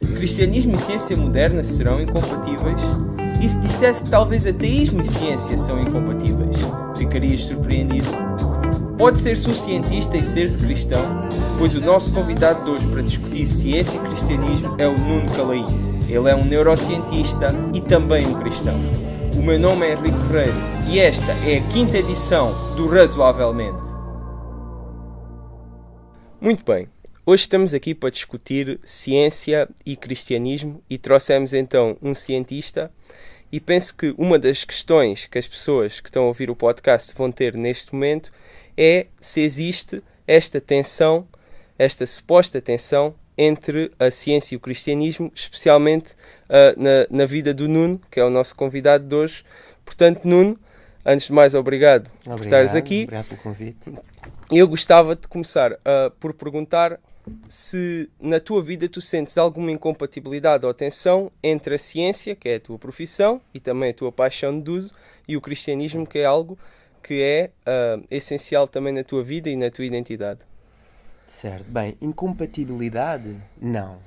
Cristianismo e ciência moderna serão incompatíveis? E se dissesse que talvez ateísmo e ciência são incompatíveis? Ficarias surpreendido? Pode ser-se um cientista e ser-se cristão? Pois o nosso convidado de hoje para discutir ciência e cristianismo é o Nuno Calainho. Ele é um neurocientista e também um cristão. O meu nome é Henrique Ferreira e esta é a 5ª edição do Razoavelmente. Muito bem, hoje estamos aqui para discutir ciência e cristianismo e trouxemos então um cientista e penso que uma das questões que as pessoas que estão a ouvir o podcast vão ter neste momento é se existe esta tensão, esta suposta tensão entre a ciência e o cristianismo, especialmente na vida do Nuno, que é o nosso convidado de hoje. Portanto, Nuno, antes de mais, obrigado por estares aqui. Obrigado pelo convite. Eu gostava de começar por perguntar se na tua vida tu sentes alguma incompatibilidade ou tensão entre a ciência, que é a tua profissão e também a tua paixão de uso, e o cristianismo, que é algo que é essencial também na tua vida e na tua identidade. Certo. Bem, incompatibilidade?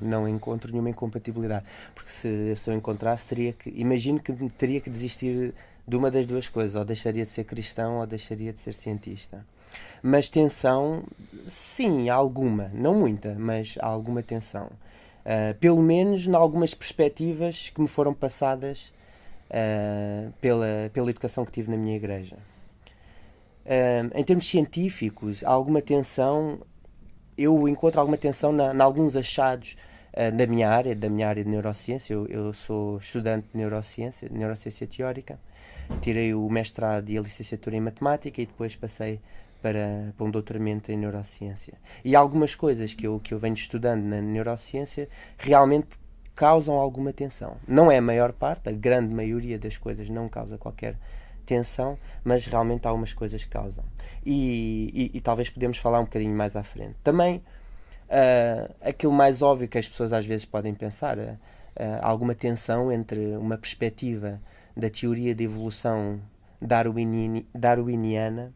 Não encontro nenhuma incompatibilidade. Porque se eu encontrasse, imagino que teria que desistir de uma das duas coisas. Ou deixaria de ser cristão ou deixaria de ser cientista. Mas tensão, sim, há alguma. Não muita, mas há alguma tensão. Pelo menos em algumas perspectivas que me foram passadas pela educação que tive na minha igreja. Em termos científicos, há alguma tensão. Eu encontro alguma tensão em alguns achados da minha área de neurociência. Eu sou estudante de neurociência teórica. Tirei o mestrado e a licenciatura em matemática e depois passei para um doutoramento em neurociência. E algumas coisas que eu venho estudando na neurociência realmente causam alguma tensão. Não é a maior parte, a grande maioria das coisas não causa qualquer tensão, mas realmente há algumas coisas que causam. E talvez podemos falar um bocadinho mais à frente. Também, aquilo mais óbvio que as pessoas às vezes podem pensar, alguma tensão entre uma perspectiva da teoria de evolução darwiniana,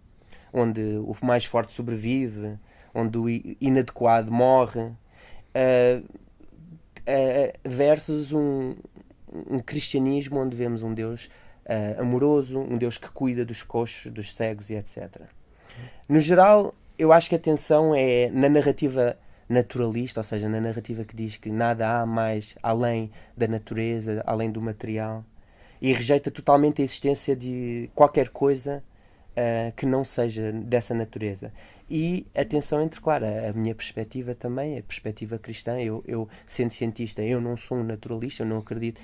onde o mais forte sobrevive, onde o inadequado morre, versus um cristianismo onde vemos um Deus amoroso, um Deus que cuida dos coxos, dos cegos e etc. No geral, eu acho que a tensão é na narrativa naturalista, ou seja, na narrativa que diz que nada há mais além da natureza, além do material, e rejeita totalmente a existência de qualquer coisa que não seja dessa natureza. E a tensão entre, claro, a minha perspectiva também, a perspectiva cristã. Eu sendo cientista, eu não sou um naturalista,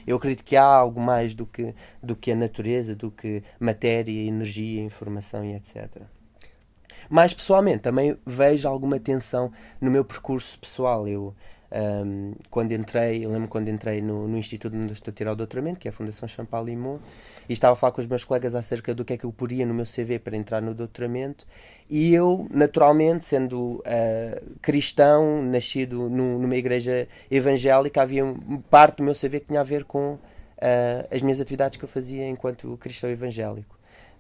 eu acredito que há algo mais do que a natureza, do que matéria, energia, informação e etc. Mas pessoalmente também vejo alguma tensão no meu percurso pessoal. Eu lembro quando entrei no instituto onde estou a tirar o doutoramento, que é a Fundação Champalimau, e estava a falar com os meus colegas acerca do que é que eu poria no meu CV para entrar no doutoramento, e eu, naturalmente, sendo cristão, nascido numa igreja evangélica, havia parte do meu CV que tinha a ver com as minhas atividades que eu fazia enquanto cristão evangélico.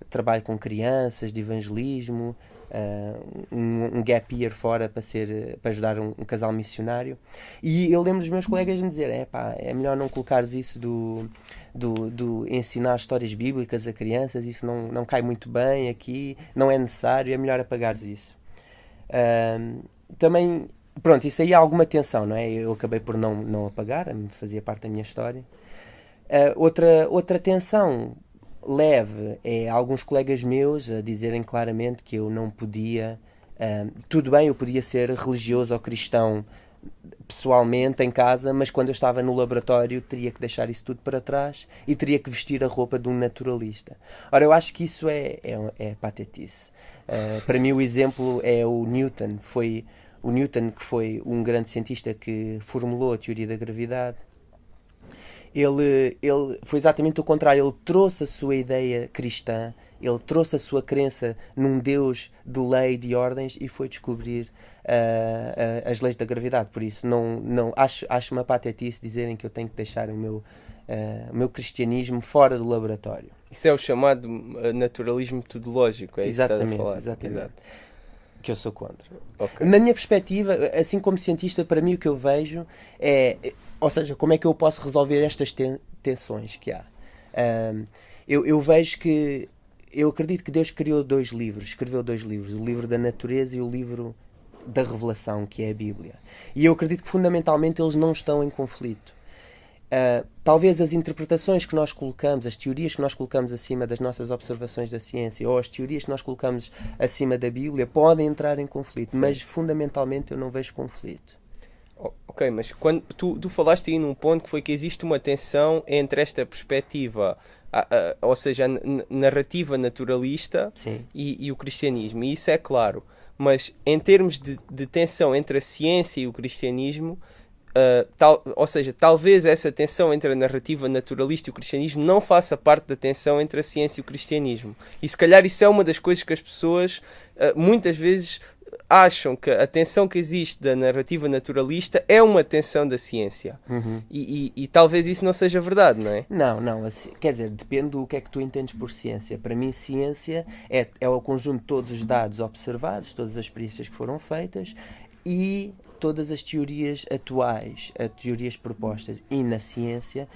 Trabalho com crianças, de evangelismo, um gap year fora para ajudar um casal missionário. E eu lembro dos meus colegas me dizer: é melhor não colocares isso do ensinar histórias bíblicas a crianças, isso não cai muito bem aqui, não é necessário, é melhor apagares isso. Também, pronto, isso aí há alguma tensão, não é? Eu acabei por não apagar, fazia parte da minha história. Outra tensão leve é alguns colegas meus a dizerem claramente que eu não podia, tudo bem, eu podia ser religioso ou cristão pessoalmente em casa, mas quando eu estava no laboratório teria que deixar isso tudo para trás e teria que vestir a roupa de um naturalista. Ora, eu acho que isso é patetice. Para mim o exemplo é o Newton. Foi o Newton que foi um grande cientista que formulou a teoria da gravidade. Ele foi exatamente o contrário. Ele trouxe a sua ideia cristã, ele trouxe a sua crença num Deus de lei, de ordens, e foi descobrir as leis da gravidade. Por isso acho uma patetice dizerem que eu tenho que deixar o meu cristianismo fora do laboratório. Isso é o chamado naturalismo metodológico, é isso que estás a falar? Exatamente. Exato. Que eu sou contra. Okay. Na minha perspectiva, assim como cientista, para mim o que eu vejo é... Ou seja, como é que eu posso resolver estas tensões que há? Eu vejo que... Eu acredito que Deus escreveu dois livros. O livro da natureza e o livro da revelação, que é a Bíblia. E eu acredito que fundamentalmente eles não estão em conflito. Talvez as interpretações que nós colocamos, as teorias que nós colocamos acima das nossas observações da ciência, ou as teorias que nós colocamos acima da Bíblia, podem entrar em conflito. Sim. Mas fundamentalmente eu não vejo conflito. Ok, mas quando tu falaste aí num ponto que foi que existe uma tensão entre esta perspectiva, ou seja, a narrativa naturalista e o cristianismo, e isso é claro. Mas em termos de tensão entre a ciência e o cristianismo, ou seja, talvez essa tensão entre a narrativa naturalista e o cristianismo não faça parte da tensão entre a ciência e o cristianismo. E se calhar isso é uma das coisas que as pessoas muitas vezes acham que a tensão que existe da narrativa naturalista é uma tensão da ciência. Uhum. E talvez isso não seja verdade, não é? Não. Quer dizer, depende do que é que tu entendes por ciência. Para mim, ciência é o conjunto de todos os dados observados, todas as experiências que foram feitas e todas as teorias atuais, as teorias propostas. E na ciência,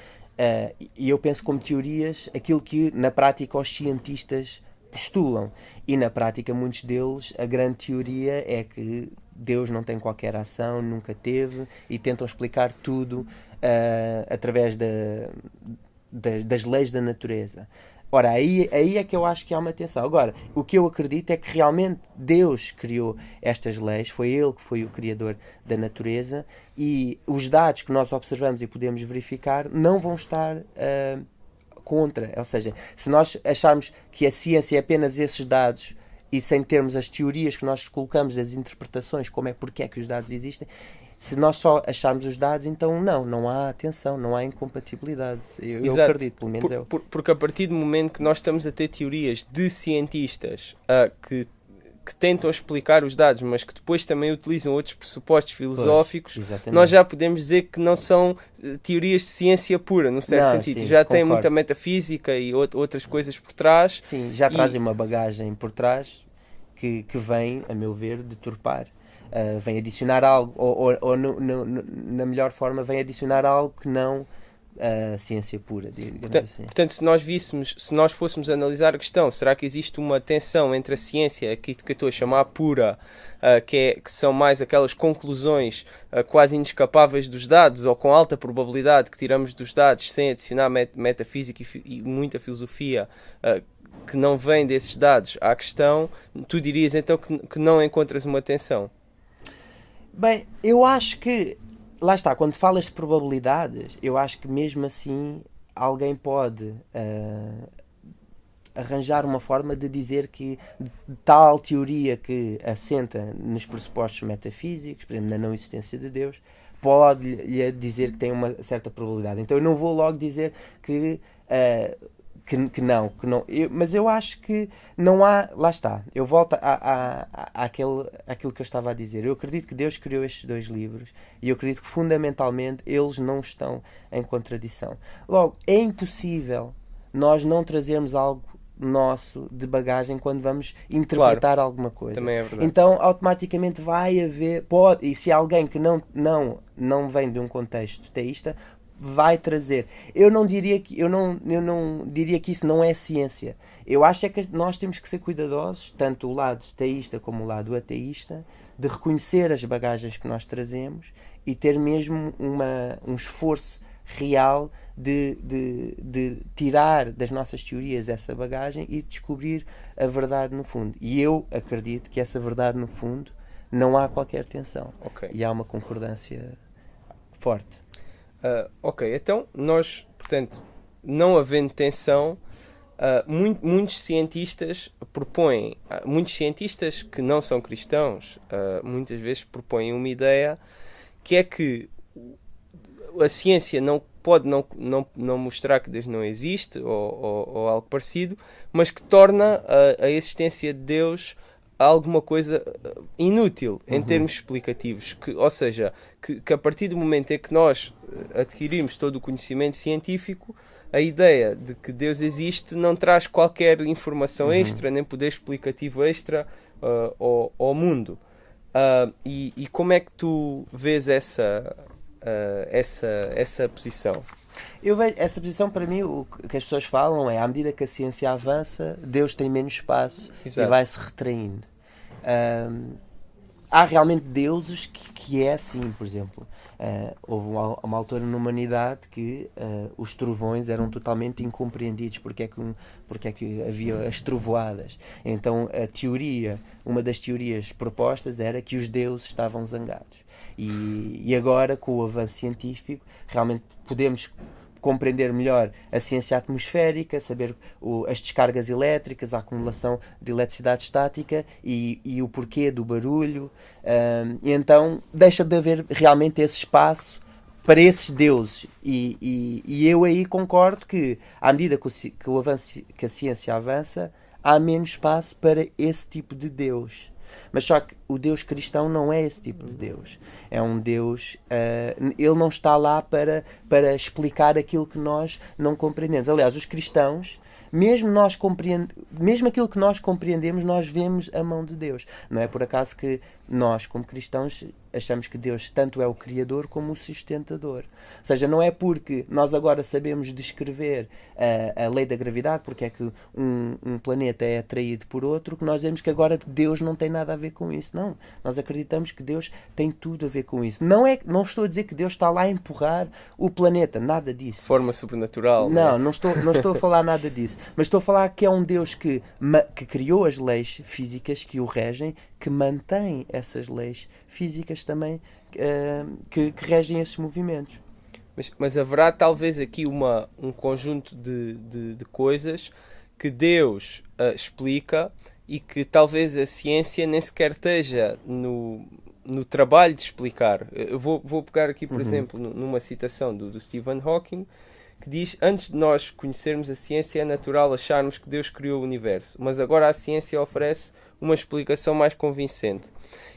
e eu penso como teorias aquilo que na prática os cientistas postulam. E na prática muitos deles, a grande teoria é que Deus não tem qualquer ação, nunca teve, e tentam explicar tudo através das leis da natureza. Ora, aí é que eu acho que há uma tensão. Agora, o que eu acredito é que realmente Deus criou estas leis, foi Ele que foi o criador da natureza, e os dados que nós observamos e podemos verificar não vão estar contra. Ou seja, se nós acharmos que a ciência é apenas esses dados e sem termos as teorias que nós colocamos das interpretações, porque é que os dados existem, se nós só acharmos os dados, então não há tensão, não há incompatibilidade. Eu acredito, pelo menos porque a partir do momento que nós estamos a ter teorias de cientistas que tentam explicar os dados, mas que depois também utilizam outros pressupostos filosóficos, nós já podemos dizer que não são teorias de ciência pura, no certo sentido. Sim, já concordo. Tem muita metafísica e outras coisas por trás. Sim, já trazem uma bagagem por trás que vem, a meu ver, deturpar. Vem adicionar algo, ou na melhor forma, vem adicionar algo que não a ciência pura, digamos assim. Portanto, se nós fôssemos analisar a questão, será que existe uma tensão entre a ciência, que eu estou a chamar pura, que são mais aquelas conclusões quase inescapáveis dos dados, ou com alta probabilidade que tiramos dos dados, sem adicionar metafísica e muita filosofia, que não vem desses dados à questão, tu dirias então que não encontras uma tensão? Bem, eu acho que, lá está, quando falas de probabilidades, eu acho que mesmo assim alguém pode arranjar uma forma de dizer que tal teoria que assenta nos pressupostos metafísicos, por exemplo, na não existência de Deus, pode-lhe dizer que tem uma certa probabilidade. Então eu não vou logo dizer que não. Mas eu acho que não há... Lá está. Eu volto àquilo que eu estava a dizer. Eu acredito que Deus criou estes dois livros e eu acredito que fundamentalmente eles não estão em contradição. Logo, é impossível nós não trazermos algo nosso de bagagem quando vamos interpretar alguma coisa. Também é verdade. Então automaticamente vai haver... e se alguém que não vem de um contexto teísta vai trazer. Eu não diria que isso não é ciência. Eu acho que nós temos que ser cuidadosos, tanto o lado teísta como o lado ateísta, de reconhecer as bagagens que nós trazemos e ter mesmo um esforço real de tirar das nossas teorias essa bagagem e descobrir a verdade no fundo. E eu acredito que essa verdade no fundo não há qualquer tensão. Okay. E há uma concordância forte. Ok, então nós, portanto, não havendo tensão, muitos cientistas propõem, muitos cientistas que não são cristãos, muitas vezes propõem uma ideia que é que a ciência não pode não mostrar que Deus não existe ou algo parecido, mas que torna a existência de Deus alguma coisa inútil em termos explicativos, ou seja, que a partir do momento em que nós adquirimos todo o conhecimento científico, a ideia de que Deus existe não traz qualquer informação extra, nem poder explicativo extra ao mundo. E como é que tu vês essa essa posição? Eu vejo essa posição, para mim, o que as pessoas falam é, à medida que a ciência avança, Deus tem menos espaço. Exato. E vai-se retraindo. Há realmente deuses que é assim, por exemplo. Houve uma altura na humanidade que os trovões eram totalmente incompreendidos, porque é que havia as trovoadas. Então uma das teorias propostas era que os deuses estavam zangados. E agora, com o avanço científico, realmente podemos compreender melhor a ciência atmosférica, saber as descargas elétricas, a acumulação de eletricidade estática e o porquê do barulho. E então deixa de haver realmente esse espaço para esses deuses. E eu aí concordo que, à medida que a ciência avança, há menos espaço para esse tipo de Deus. Mas só que o Deus cristão não é esse tipo de Deus. É um Deus... ele não está lá para explicar aquilo que nós não compreendemos. Aliás, os cristãos, mesmo aquilo que nós compreendemos, nós vemos a mão de Deus. Não é por acaso que nós, como cristãos, achamos que Deus tanto é o Criador como o sustentador. Ou seja, não é porque nós agora sabemos descrever a lei da gravidade, porque é que um planeta é atraído por outro, que nós dizemos que agora Deus não tem nada a ver com isso. Não. Nós acreditamos que Deus tem tudo a ver com isso. Não estou a dizer que Deus está lá a empurrar o planeta. Nada disso. De forma sobrenatural. Não estou a falar nada disso. Mas estou a falar que é um Deus que criou as leis físicas que o regem, que mantém essas leis físicas também que regem esses movimentos. Mas haverá talvez aqui um conjunto de coisas que Deus explica e que talvez a ciência nem sequer esteja no trabalho de explicar. Eu vou pegar aqui, por exemplo, numa citação do Stephen Hawking, que diz: antes de nós conhecermos a ciência é natural acharmos que Deus criou o universo, mas agora a ciência oferece uma explicação mais convincente.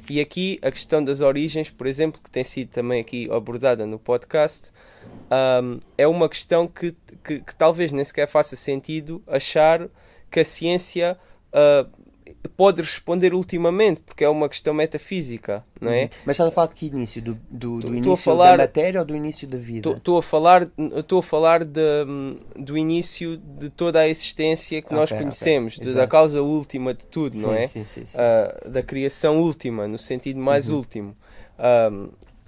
E aqui a questão das origens, por exemplo, que tem sido também aqui abordada no podcast, é uma questão que talvez nem sequer faça sentido achar que a ciência pode responder ultimamente, porque é uma questão metafísica, não é? Mas estás a falar de que início? Do início da matéria ou do início da vida? Estou a falar do início de toda a existência que nós conhecemos, da causa última de tudo, não é? Sim. Da criação última, no sentido mais último.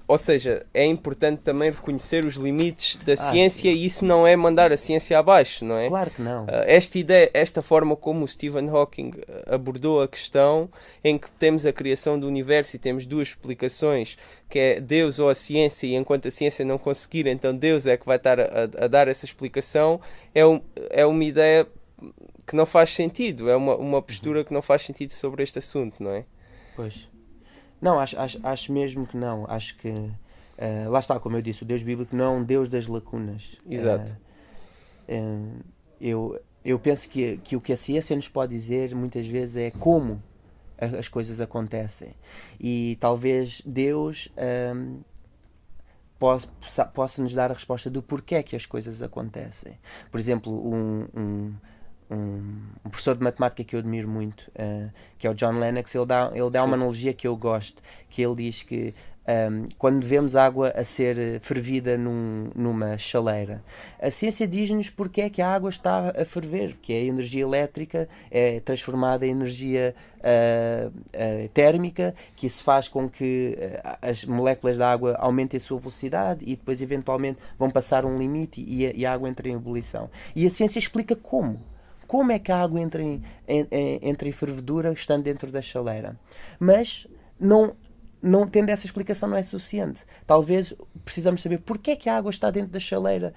Ou seja, é importante também reconhecer os limites da ciência, e isso não é mandar a ciência abaixo, não é? Claro que não. Esta forma como o Stephen Hawking abordou a questão, em que temos a criação do universo e temos duas explicações, que é Deus ou a ciência, e enquanto a ciência não conseguir, então Deus é que vai estar a dar essa explicação, é uma ideia que não faz sentido, é uma postura que não faz sentido sobre este assunto, não é? Pois. Não, acho mesmo que não. Acho que, lá está, como eu disse, o Deus bíblico não é um Deus das lacunas. Exato. Eu penso que o que a ciência nos pode dizer muitas vezes é como as coisas acontecem. E talvez Deus possa nos dar a resposta do porquê que as coisas acontecem. Por exemplo, um professor de matemática que eu admiro muito, que é o John Lennox, ele dá uma analogia que eu gosto, que ele diz que quando vemos água a ser fervida numa chaleira, a ciência diz-nos porque é que a água está a ferver, que a energia elétrica é transformada em energia térmica, que isso faz com que as moléculas da água aumentem a sua velocidade e depois eventualmente vão passar um limite e a água entra em ebulição. E a ciência explica como. Como é que a água entra em fervedura estando dentro da chaleira? Mas não tendo essa explicação não é suficiente. Talvez precisamos saber porque é que a água está dentro da chaleira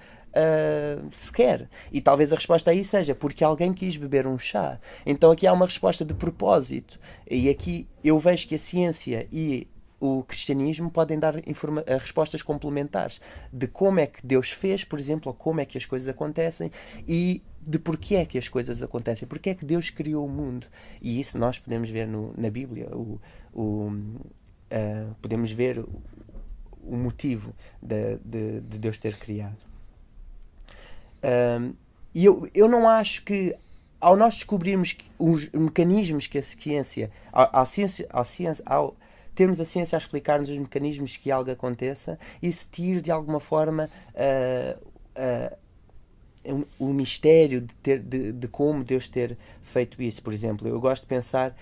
sequer. E talvez a resposta aí seja porque alguém quis beber um chá. Então aqui há uma resposta de propósito. E aqui eu vejo que a ciência e o cristianismo podem dar respostas complementares de como é que Deus fez, por exemplo, ou como é que as coisas acontecem e de porquê é que as coisas acontecem, porque é que Deus criou o mundo. E isso nós podemos ver na Bíblia, podemos ver o motivo de Deus ter criado. E eu não acho que, ao nós descobrirmos os mecanismos que a ciência, ao termos a ciência a explicar-nos os mecanismos que algo aconteça, isso tira de alguma forma o mistério de como Deus ter feito isso. Por exemplo, eu gosto de pensar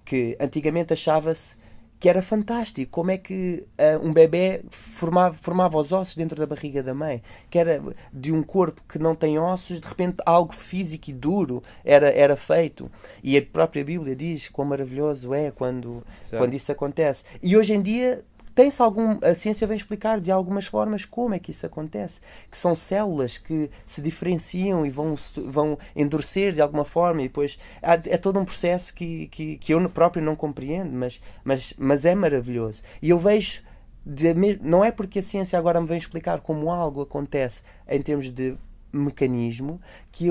que antigamente achava-se que era fantástico como é que um bebê formava os ossos dentro da barriga da mãe, que era de um corpo que não tem ossos, de repente algo físico e duro era feito. E a própria Bíblia diz quão maravilhoso é quando isso acontece. E hoje em dia a ciência vem explicar de algumas formas como é que isso acontece, que são células que se diferenciam e vão endurecer de alguma forma, e depois é todo um processo que eu próprio não compreendo, mas é maravilhoso. E eu vejo, não é porque a ciência agora me vem explicar como algo acontece em termos de mecanismo, que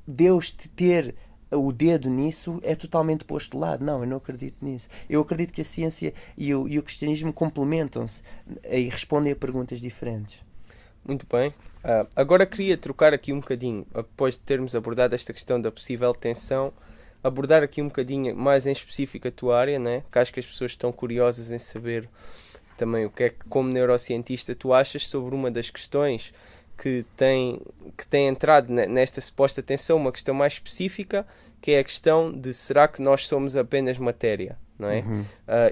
Deus ter o dedo nisso é totalmente posto de lado. Não, eu não acredito nisso. Eu acredito que a ciência e o cristianismo complementam-se e respondem a perguntas diferentes. Muito bem. Agora queria trocar aqui um bocadinho, após de termos abordado esta questão da possível tensão, abordar aqui um bocadinho mais em específico a tua área, né? Que acho que as pessoas estão curiosas em saber também o que é que, como neurocientista, tu achas sobre uma das questões que tem entrado nesta suposta tensão, uma questão mais específica, que é a questão de será que nós somos apenas matéria, não é? Uhum.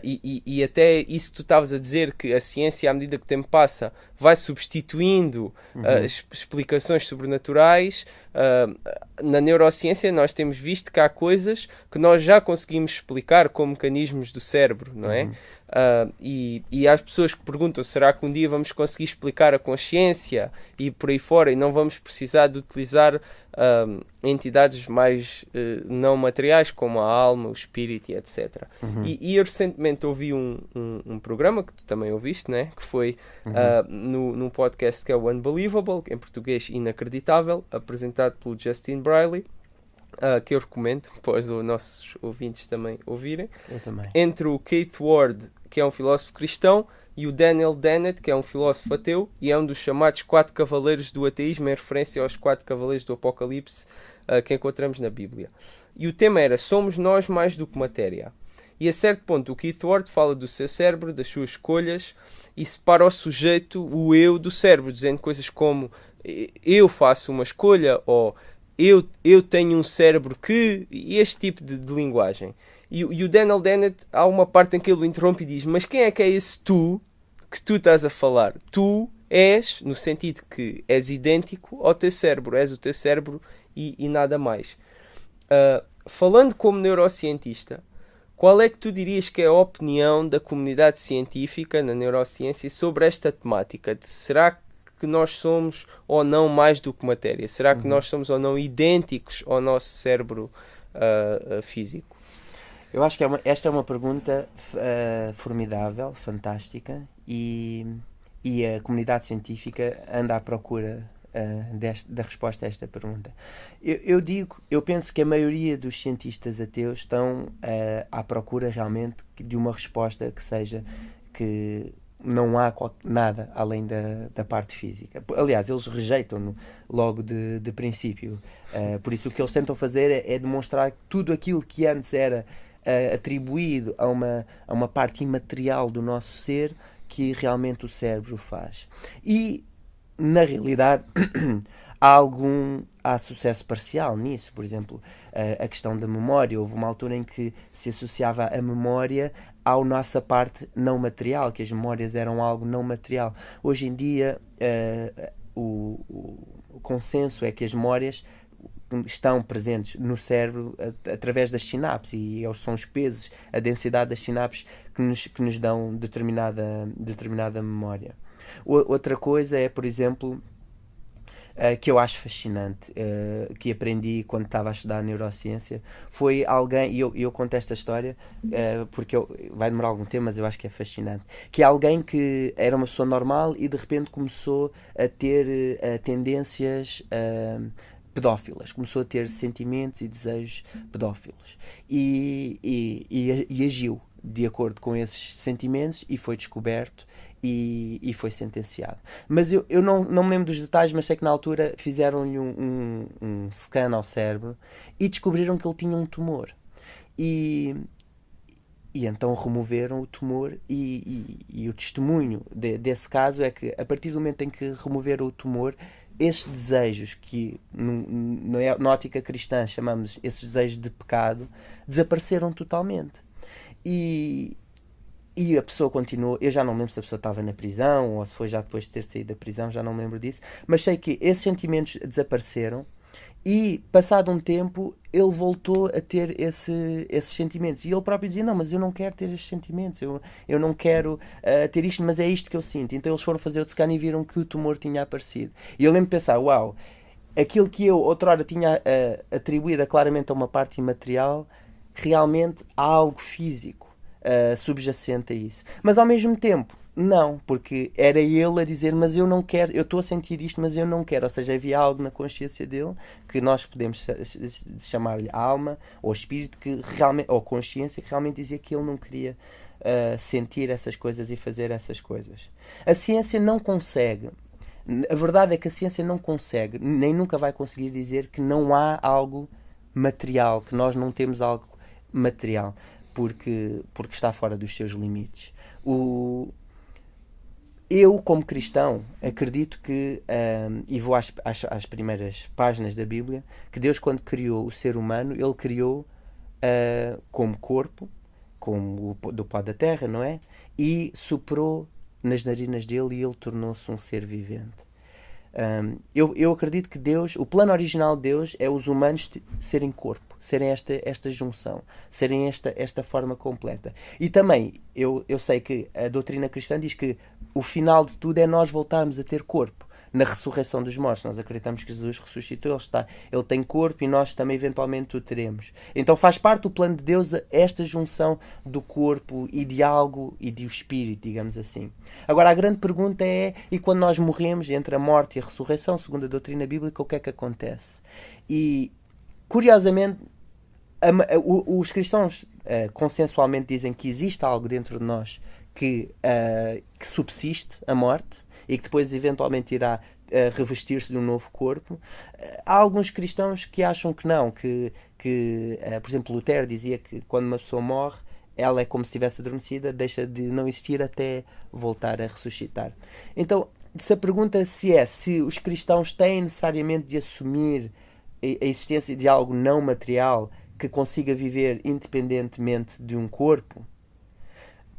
E até isso que tu estavas a dizer, que a ciência, à medida que o tempo passa, vai substituindo explicações sobrenaturais. Na neurociência nós temos visto que há coisas que nós já conseguimos explicar como mecanismos do cérebro, não é? E há as pessoas que perguntam, será que um dia vamos conseguir explicar a consciência e por aí fora, e não vamos precisar de utilizar entidades mais não materiais como a alma, o espírito e etc. E eu recentemente ouvi um programa que tu também ouviste, né? Que foi num podcast que é o Unbelievable, em português Inacreditável, apresentado pelo Justin Briley, que eu recomendo para os nossos ouvintes também ouvirem. Eu também. Entre o Keith Ward, que é um filósofo cristão, e o Daniel Dennett, que é um filósofo ateu, e é um dos chamados 4 cavaleiros do ateísmo, em referência aos 4 cavaleiros do Apocalipse que encontramos na Bíblia. E o tema era: somos nós mais do que matéria. E a certo ponto o Keith Ward fala do seu cérebro, das suas escolhas, e separa o sujeito, o eu, do cérebro, dizendo coisas como eu faço uma escolha, ou eu tenho um cérebro que... e este tipo de linguagem. E o Daniel Dennett, há uma parte em que ele o interrompe e diz: mas quem é que é esse tu que tu estás a falar? Tu és, no sentido que és idêntico ao teu cérebro, és o teu cérebro e nada mais. Falando como neurocientista, qual é que tu dirias que é a opinião da comunidade científica na neurociência sobre esta temática? Será que nós somos ou não mais do que matéria? Será que nós somos ou não idênticos ao nosso cérebro físico? Eu acho que esta é uma pergunta formidável, fantástica, e a comunidade científica anda à procura da resposta a esta pergunta. Eu penso que a maioria dos cientistas ateus estão à procura realmente de uma resposta que seja que não há nada além da parte física. Aliás, eles rejeitam-no logo de princípio. Por isso o que eles tentam fazer é demonstrar que tudo aquilo que antes era atribuído a uma parte imaterial do nosso ser, que realmente o cérebro faz. E, na realidade, há sucesso parcial nisso. Por exemplo, a questão da memória. Houve uma altura em que se associava a memória à nossa parte não material, que as memórias eram algo não material. Hoje em dia, o consenso é que as memórias estão presentes no cérebro através das sinapses, e são os pesos, a densidade das sinapses que nos dão determinada memória. Outra coisa é, por exemplo, que eu acho fascinante, que aprendi quando estava a estudar neurociência, foi alguém, e eu conto esta história porque vai demorar algum tempo, mas eu acho que é fascinante, que é alguém que era uma pessoa normal e de repente começou a ter tendências pedófilas, começou a ter sentimentos e desejos pedófilos, e agiu de acordo com esses sentimentos, e foi descoberto e foi sentenciado. Mas eu não me lembro dos detalhes, mas sei que na altura fizeram-lhe um scan ao cérebro e descobriram que ele tinha um tumor. E E então removeram o tumor e o testemunho desse caso é que, a partir do momento em que removeram o tumor, esses desejos que na ótica cristã chamamos esses desejos de pecado, desapareceram totalmente. E, e a pessoa continuou. Eu já não me lembro se a pessoa estava na prisão ou se foi já depois de ter saído da prisão, já não me lembro disso, mas sei que esses sentimentos desapareceram. E, passado um tempo, ele voltou a ter esses sentimentos. E ele próprio dizia, não, mas eu não quero ter estes sentimentos, eu não quero ter isto, mas é isto que eu sinto. Então eles foram fazer o scan e viram que o tumor tinha aparecido. E eu lembro de pensar, uau, aquilo que eu outrora tinha atribuído claramente a uma parte imaterial, realmente há algo físico subjacente a isso. Mas ao mesmo tempo, não, porque era ele a dizer, mas eu não quero, eu estou a sentir isto, mas eu não quero. Ou seja, havia algo na consciência dele que nós podemos chamar-lhe alma ou espírito, que realmente, ou consciência, que realmente dizia que ele não queria sentir essas coisas e fazer essas coisas. A ciência não consegue. A verdade é que a ciência não consegue, nem nunca vai conseguir dizer que não há algo material, que nós não temos algo material, porque está fora dos seus limites. Eu, como cristão, acredito que, e vou às primeiras páginas da Bíblia, que Deus, quando criou o ser humano, ele criou como corpo, como do pó da terra, não é? E soprou nas narinas dele e ele tornou-se um ser vivente. Eu acredito que Deus, o plano original de Deus é os humanos serem corpo, serem esta junção, serem esta forma completa. E também eu sei que a doutrina cristã diz que o final de tudo é nós voltarmos a ter corpo. Na ressurreição dos mortos, nós acreditamos que Jesus ressuscitou, ele tem corpo e nós também eventualmente o teremos. Então faz parte do plano de Deus esta junção do corpo e de algo e do espírito, digamos assim. Agora a grande pergunta é, e quando nós morremos, entre a morte e a ressurreição, segundo a doutrina bíblica, o que é que acontece? E, curiosamente, os cristãos consensualmente dizem que existe algo dentro de nós que subsiste a morte e que depois eventualmente irá revestir-se de um novo corpo. Há alguns cristãos que acham que não, que por exemplo, Lutero dizia que quando uma pessoa morre, ela é como se estivesse adormecida, deixa de não existir até voltar a ressuscitar. Então, se a pergunta se os cristãos têm necessariamente de assumir a existência de algo não material que consiga viver independentemente de um corpo,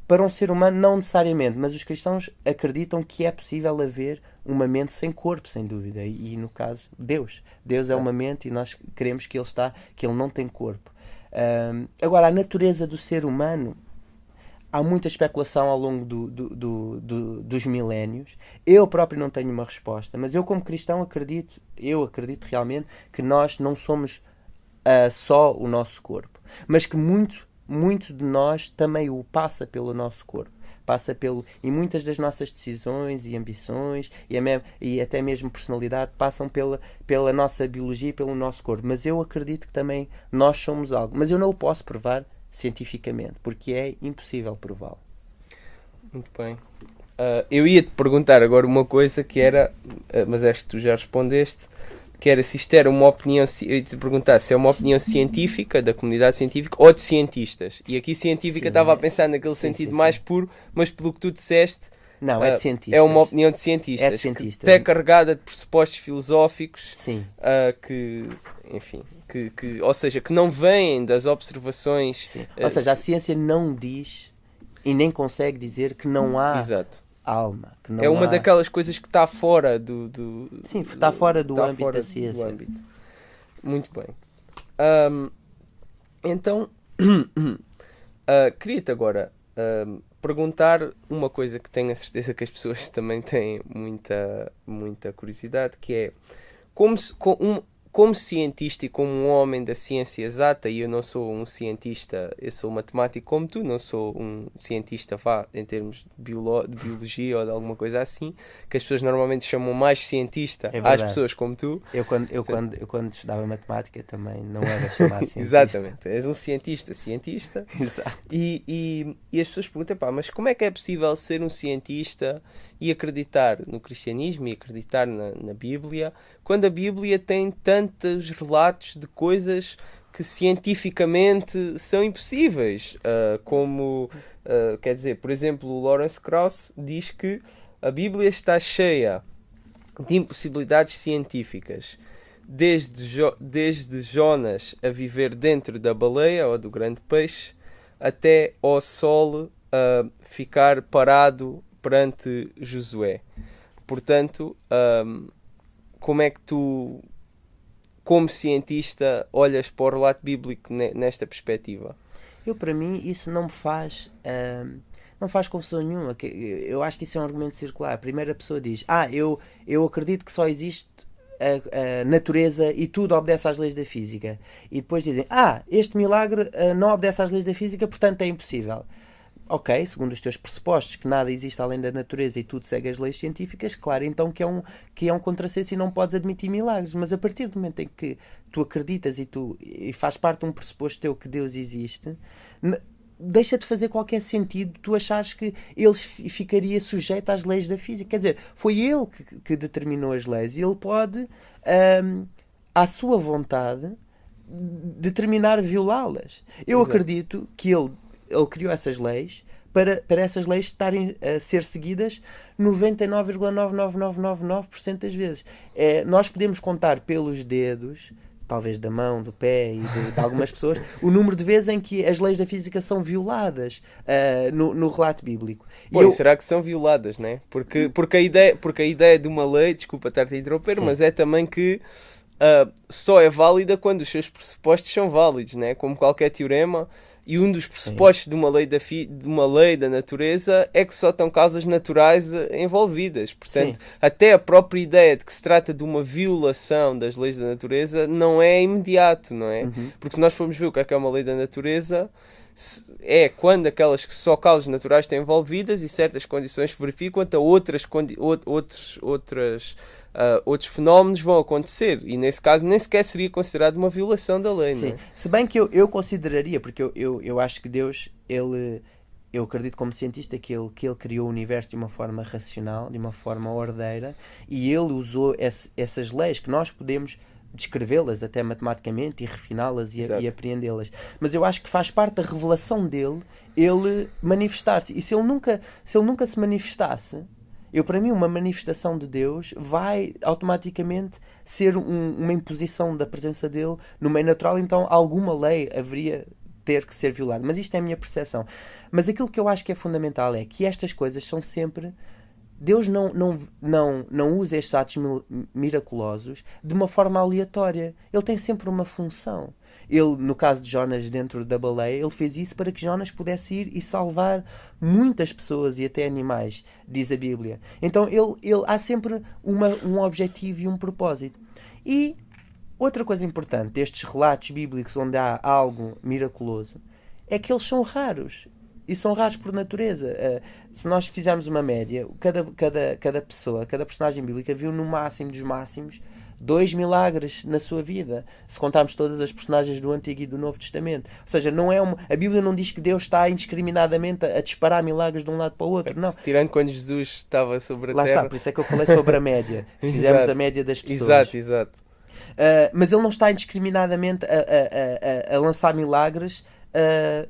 para um ser humano, não necessariamente, mas os cristãos acreditam que é possível haver uma mente sem corpo, sem dúvida. E no caso, Deus. Deus é uma mente e nós queremos que ele não tem corpo. Agora, a natureza do ser humano, há muita especulação ao longo dos milénios. Eu próprio não tenho uma resposta, mas eu, como cristão, acredito realmente que nós não somos só o nosso corpo, mas que muito de nós também o passa pelo nosso corpo, e muitas das nossas decisões e ambições e até mesmo personalidade passam pela nossa biologia e pelo nosso corpo. Mas eu acredito que também nós somos algo, mas eu não o posso provar cientificamente, porque é impossível prová-lo. Muito bem. Eu ia-te perguntar agora uma coisa que era, mas acho que tu já respondeste, que era se isto era uma opinião, eu ia te perguntar se é uma opinião científica, da comunidade científica, ou de cientistas. E aqui científica estava a pensar naquele sentido mais puro, mas pelo que tu disseste, não, é de cientistas. É uma opinião de cientistas. É de cientistas. Que é carregada de pressupostos filosóficos, sim. Que, enfim, ou seja, que não vêm das observações. Sim. Ou seja, a ciência não diz e nem consegue dizer que não há... Exato. alma. Que não é uma daquelas coisas que está fora do sim, está fora do âmbito da ciência. Muito bem. Então, queria-te agora perguntar uma coisa que tenho a certeza que as pessoas também têm muita curiosidade, que é como cientista e como um homem da ciência exata, e eu não sou um cientista, eu sou matemático como tu, não sou um cientista em termos de biologia ou de alguma coisa assim, que as pessoas normalmente chamam mais cientista às pessoas como tu. Eu quando estudava matemática também não era chamado cientista. Exatamente, és um cientista. Exato. E as pessoas perguntam, mas como é que é possível ser um cientista e acreditar no cristianismo e acreditar na Bíblia, quando a Bíblia tem tantos relatos de coisas que cientificamente são impossíveis. Quer dizer, por exemplo, o Lawrence Krauss diz que a Bíblia está cheia de impossibilidades científicas. Desde Jonas a viver dentro da baleia ou do grande peixe, até ao sol ficar parado perante Josué. Portanto, como é que tu, como cientista, olhas para o relato bíblico nesta perspectiva? Para mim, isso não faz confusão nenhuma. Eu acho que isso é um argumento circular. A primeira pessoa diz, eu acredito que só existe a natureza e tudo obedece às leis da física. E depois dizem, este milagre não obedece às leis da física, portanto é impossível. Ok, segundo os teus pressupostos, que nada existe além da natureza e tudo segue as leis científicas, claro, então que é um contrassenso e não podes admitir milagres. Mas a partir do momento em que tu acreditas e faz parte de um pressuposto teu que Deus existe, deixa de fazer qualquer sentido tu achares que ele ficaria sujeito às leis da física. Quer dizer, foi ele que determinou as leis e ele pode, à sua vontade, determinar violá-las. Eu acredito que ele criou essas leis para essas leis estarem a ser seguidas 99,99999% das vezes. Nós podemos contar pelos dedos, talvez da mão, do pé e de algumas pessoas, o número de vezes em que as leis da física são violadas no relato bíblico. Será que são violadas, né? Porque a ideia de uma lei, desculpa estar-te a interromper, sim, mas é também que só é válida quando os seus pressupostos são válidos, né? Como qualquer teorema. E um dos pressupostos de uma lei da natureza é que só estão causas naturais envolvidas. Portanto, até a própria ideia de que se trata de uma violação das leis da natureza não é imediato, não é? Porque se nós formos ver o que é uma lei da natureza, é quando aquelas que só causas naturais estão envolvidas e certas condições se verificam, até outros fenómenos vão acontecer, e nesse caso nem sequer seria considerado uma violação da lei. Sim. Não é? Se bem que eu consideraria, porque eu acho que Deus, eu acredito como cientista que ele criou o universo de uma forma racional, de uma forma ordeira, e ele usou essas leis que nós podemos descrevê-las até matematicamente e refiná-las e apreendê-las. Mas eu acho que faz parte da revelação dele ele manifestar-se. E se ele nunca se manifestasse, para mim, uma manifestação de Deus vai automaticamente ser uma imposição da presença dele no meio natural, então alguma lei haveria ter que ser violada. Mas isto é a minha percepção. Mas aquilo que eu acho que é fundamental é que estas coisas são sempre... Deus não usa estes atos miraculosos de uma forma aleatória. Ele tem sempre uma função. Ele, no caso de Jonas dentro da baleia, ele fez isso para que Jonas pudesse ir e salvar muitas pessoas e até animais, diz a Bíblia. Então ele há sempre um objetivo e um propósito. E outra coisa importante destes relatos bíblicos onde há algo miraculoso é que eles são raros. E são raros por natureza. Se nós fizermos uma média, cada pessoa, cada personagem bíblica viu no máximo dos máximos 2 milagres na sua vida, se contarmos todas as personagens do Antigo e do Novo Testamento. Ou seja, a Bíblia não diz que Deus está indiscriminadamente a disparar milagres de um lado para o outro, não. Tirando quando Jesus estava sobre a terra. Lá está, por isso é que eu falei sobre a média. Se fizermos a média das pessoas. Exato. Mas ele não está indiscriminadamente a lançar milagres.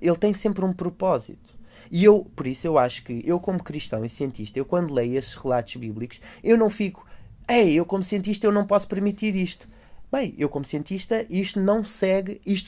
Ele tem sempre um propósito. E por isso eu acho que eu, como cristão e cientista, eu quando leio esses relatos bíblicos, eu não fico, eu como cientista eu não posso permitir isto. Bem, eu como cientista, isto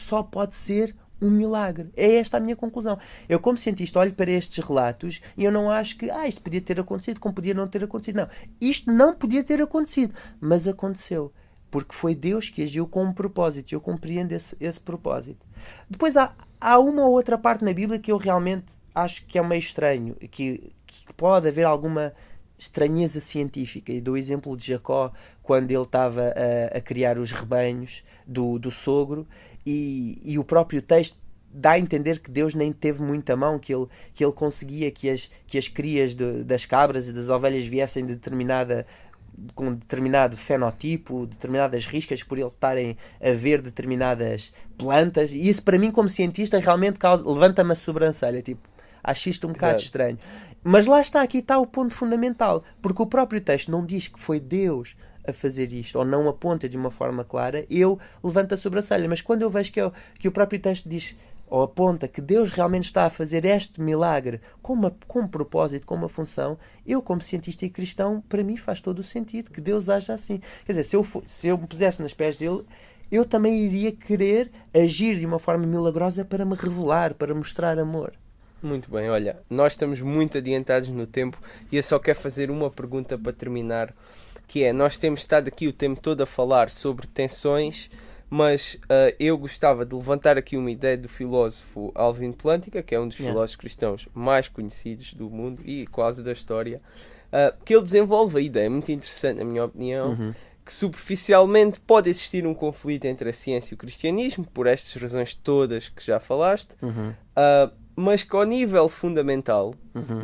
só pode ser um milagre. É esta a minha conclusão. Eu como cientista olho para estes relatos e eu não acho que isto podia ter acontecido, como podia não ter acontecido. Não, isto não podia ter acontecido, mas aconteceu. Porque foi Deus que agiu com um propósito. Eu compreendo esse propósito. Depois há uma ou outra parte na Bíblia que eu realmente acho que é meio estranho, que pode haver alguma estranheza científica. E dou o exemplo de Jacó, quando ele estava a criar os rebanhos do sogro, e o próprio texto dá a entender que Deus nem teve muita mão, que ele conseguia que as crias das cabras e das ovelhas viessem com determinado fenotipo, determinadas riscas, por eles estarem a ver determinadas plantas, e isso para mim como cientista realmente levanta-me a sobrancelha, tipo, acho isto um bocado estranho. Mas lá está, aqui está o ponto fundamental, porque o próprio texto não diz que foi Deus a fazer isto, ou não aponta de uma forma clara, eu levanto a sobrancelha. Mas quando eu vejo que o próprio texto diz, ou aponta, que Deus realmente está a fazer este milagre com um propósito, com uma função, eu, como cientista e cristão, para mim faz todo o sentido que Deus haja assim. Quer dizer, se eu me pusesse nos pés dele, eu também iria querer agir de uma forma milagrosa para me revelar, para mostrar amor. Muito bem, olha, nós estamos muito adiantados no tempo e eu só quero fazer uma pergunta para terminar, que é, nós temos estado aqui o tempo todo a falar sobre tensões, mas eu gostava de levantar aqui uma ideia do filósofo Alvin Plantinga, que é um dos filósofos cristãos mais conhecidos do mundo e quase da história, que ele desenvolve a ideia, muito interessante na minha opinião, que superficialmente pode existir um conflito entre a ciência e o cristianismo, por estas razões todas que já falaste, mas que ao nível fundamental,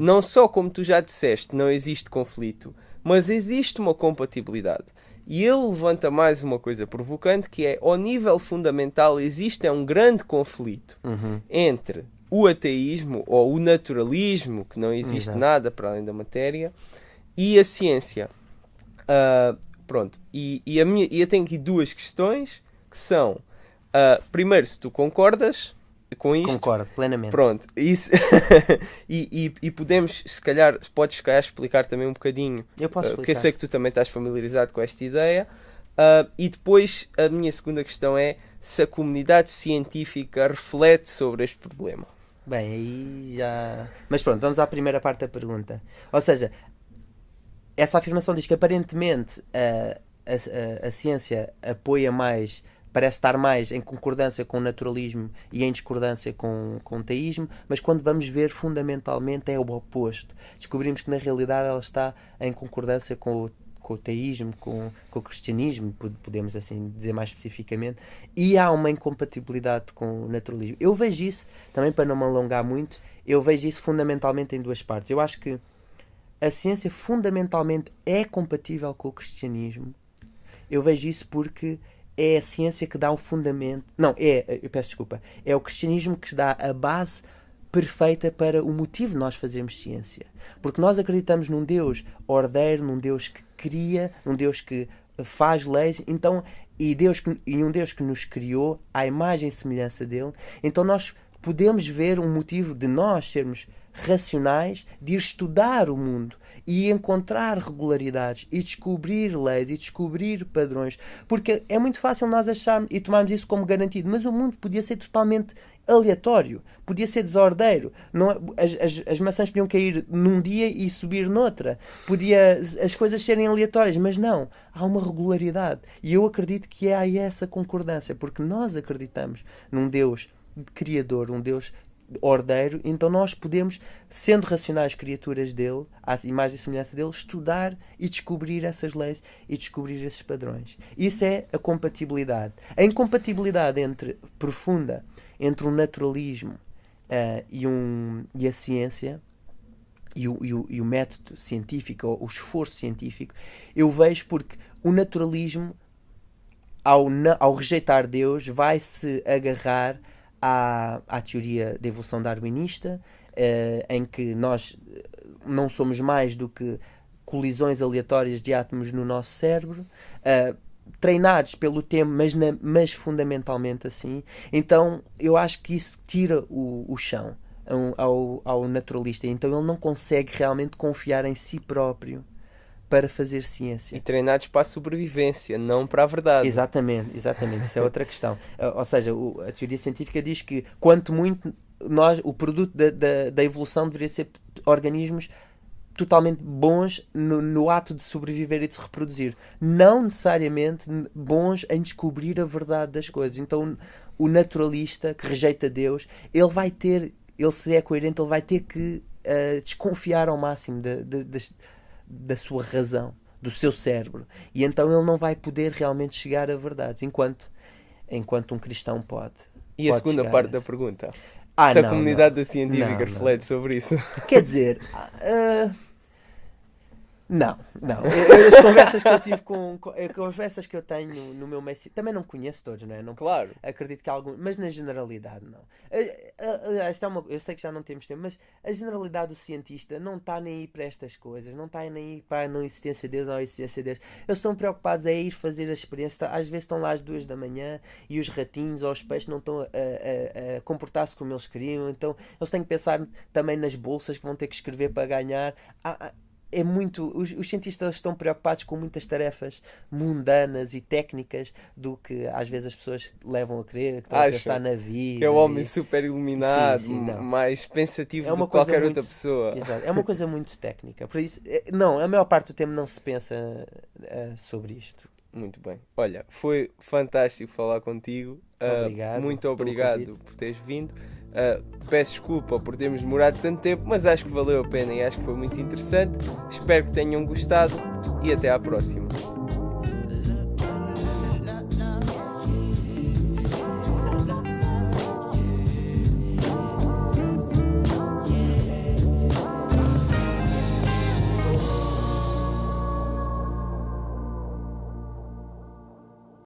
não só como tu já disseste, não existe conflito, mas existe uma compatibilidade. E ele levanta mais uma coisa provocante, que é, ao nível fundamental, existe um grande conflito entre o ateísmo, ou o naturalismo, que não existe nada para além da matéria, e a ciência. Pronto, e eu tenho aqui duas questões, que são, primeiro, se tu concordas com isto. Concordo, plenamente. Pronto, isso e podemos, podes se calhar explicar também um bocadinho, eu posso explicar, porque eu sei que tu também estás familiarizado com esta ideia, e depois a minha segunda questão é se a comunidade científica reflete sobre este problema. Bem, aí já... Mas pronto, vamos à primeira parte da pergunta. Ou seja, essa afirmação diz que aparentemente a ciência apoia mais, parece estar mais em concordância com o naturalismo e em discordância com o teísmo, mas quando vamos ver, fundamentalmente é o oposto. Descobrimos que na realidade ela está em concordância com o teísmo, com o cristianismo, podemos assim dizer mais especificamente, e há uma incompatibilidade com o naturalismo. Eu vejo isso, também para não me alongar muito, eu vejo isso fundamentalmente em duas partes. Eu acho que a ciência fundamentalmente é compatível com o cristianismo. Eu vejo isso porque é a ciência que dá o fundamento... Não, eu peço desculpa. É o cristianismo que dá a base perfeita para o motivo de nós fazermos ciência. Porque nós acreditamos num Deus ordeiro, num Deus que cria, num Deus que faz leis, então, e um Deus que nos criou à imagem e semelhança dele. Então nós podemos ver um motivo de nós sermos racionais, de ir estudar o mundo e encontrar regularidades e descobrir leis e descobrir padrões, porque é muito fácil nós acharmos e tomarmos isso como garantido, mas o mundo podia ser totalmente aleatório, podia ser desordeiro, as maçãs podiam cair num dia e subir noutra, podia as coisas serem aleatórias, mas não, há uma regularidade, e eu acredito que há essa concordância, porque nós acreditamos num Deus criador, um Deus ordeiro, então nós podemos, sendo racionais criaturas dele, à imagem e semelhança dele, estudar e descobrir essas leis e descobrir esses padrões. Isso é a compatibilidade. A incompatibilidade profunda entre o naturalismo e a ciência e o método científico, ou o esforço científico, eu vejo porque o naturalismo, ao rejeitar Deus, vai se agarrar à teoria da evolução darwinista, em que nós não somos mais do que colisões aleatórias de átomos no nosso cérebro, treinados pelo tempo, mas fundamentalmente assim. Então eu acho que isso tira o chão ao naturalista, então ele não consegue realmente confiar em si próprio para fazer ciência. E treinados para a sobrevivência, não para a verdade. Exatamente, isso é outra questão. Ou seja, a teoria científica diz que, quanto muito, o produto da evolução deveria ser organismos totalmente bons no ato de sobreviver e de se reproduzir. Não necessariamente bons em descobrir a verdade das coisas. Então, o naturalista que rejeita Deus, ele se é coerente, ele vai ter que desconfiar ao máximo da sua razão, do seu cérebro, e então ele não vai poder realmente chegar a verdades, enquanto um cristão pode. E a segunda parte da pergunta? Se a comunidade científica reflete sobre isso? Quer dizer, Não. As conversas que eu tive as conversas que eu tenho no meu meio, também não conheço todos, não é? Não, Claro. acredito que alguns, mas na generalidade não. Eu sei que já não temos tempo, mas a generalidade do cientista não está nem aí para estas coisas, não está nem aí para a não existência de Deus ou a existência de Deus. Eles estão preocupados é ir fazer a experiência. Às vezes estão lá às 2 da manhã e os ratinhos ou os peixes não estão a comportar-se como eles queriam, então eles têm que pensar também nas bolsas que vão ter que escrever para ganhar. É muito, os cientistas estão preocupados com muitas tarefas mundanas e técnicas do que às vezes as pessoas levam a crer, que estão a pensar na vida. Que é o homem super iluminado, Sim, mais pensativo é uma do que qualquer muito, outra pessoa. Exato, é uma coisa muito técnica. Por isso, não, a maior parte do tempo não se pensa sobre isto. Muito bem. Olha, foi fantástico falar contigo. Muito obrigado por teres vindo. Peço desculpa por termos demorado tanto tempo, mas acho que valeu a pena e acho que foi muito interessante. Espero que tenham gostado e até à próxima.